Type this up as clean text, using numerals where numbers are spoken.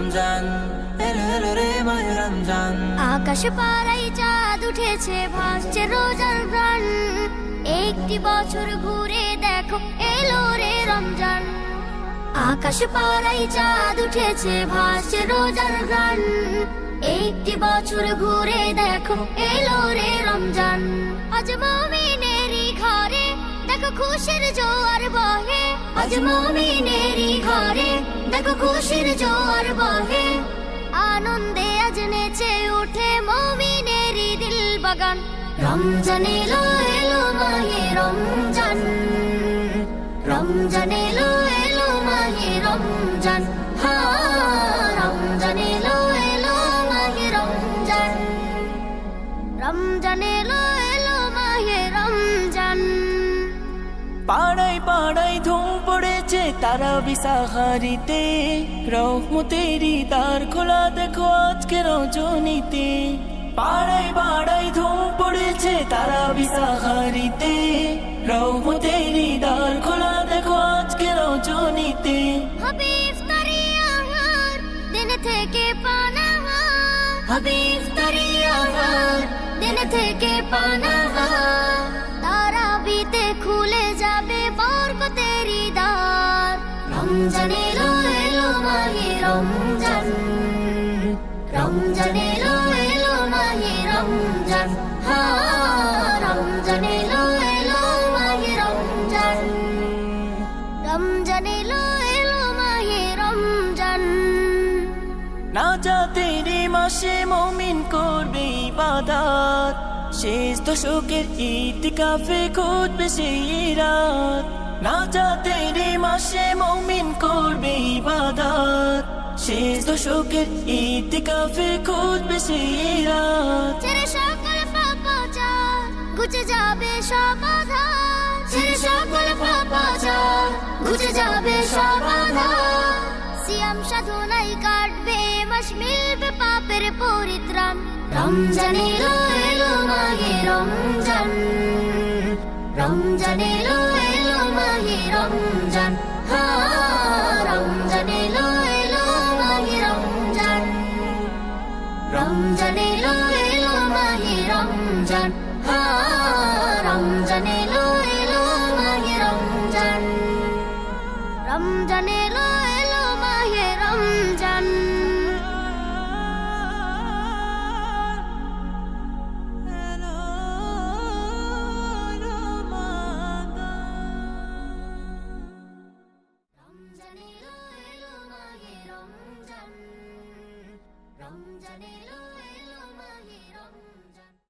রমজান, এলো এলো রে মাহে রমজান। আকাশ পাড়ায় চাঁদ উঠেছে, ভাসছে রোজার গান। একটি বছর ঘুরে দেখো, এলো রে রমজান। আকাশ পাড়ায় চাঁদ উঠেছে, ভাসছে রোজার গান। একটি বছর ঘুরে দেখো, এলো রে রমজান। আজ মুমিনেরই ঘরে দেখো খুশির জোয়ার বহে। আজ মুমিনেরই ঘরে দেখো খুশির জোয়ার বহে। আনন্দে আজ নেচে উঠে মুমিনেরই দিল বাগান। রমজান এলো এলো মাহে রমজান, রমজান এলো এলো মাহে রমজান। রমজান এলো এলো মাহে রমজান, রমজান এলো এলো মাহে রমজান। পাড়ায় পাড়ায় ধুম পড়েছে তারাবি সাহারিতে, রহমতেরই দ্বার খোলা দেখো আজকে রজনীতে। পাড়ায় পাড়ায় ধুম পড়েছে তারাবি সাহারিতে, রহমতেরই দ্বার খোলা দেখো আজকে রজনীতে। হবে ইফতারি আহার, দিন থেকে পানাহার। হবে ইফতারি আহার, দিন থেকে পানাহার। তারাবিতে খুলে যাবে বরকতেরই দ্বার। রমজান এলো এলো মাহে রমজান, রমজান এলো এলো মাহে রমজান। রমজান এলো এলো মাহে রমজান, রমজান এলো এলো মাহে রমজান। নাজাতের মাসে মুমিন করবে ইবাদত, শেষ দশকের ইতিকাফে খুঁজবে সেই রাত। নাজাতের মাসে মুমিন করবে ইবাদত, শেষ দশকের ইতিকাফে খুঁজবে সেই রাত। ছেড়ে সকল পাপাচার ঘুচে যাবে সব আধার। ছেড়ে সকল পাপাচার ঘুচে যাবে সব আধার। সিয়াম সাধনায় কাটবে মাস, মিলবে পাপের পরিত্রাণ। রমজান এলো এলো মাহে রমজান, রমজান এলো এলো মাহে রমজান। রমজান এলো এলো মাহে রমজান, রমজান এলো এলো মাহে রমজান। রমজান এলো এলো মাহে রমজান, রমজান এলো এলো মাহে রমজান। রমজান এলো এলো মাহে রমজান, রমজান এলো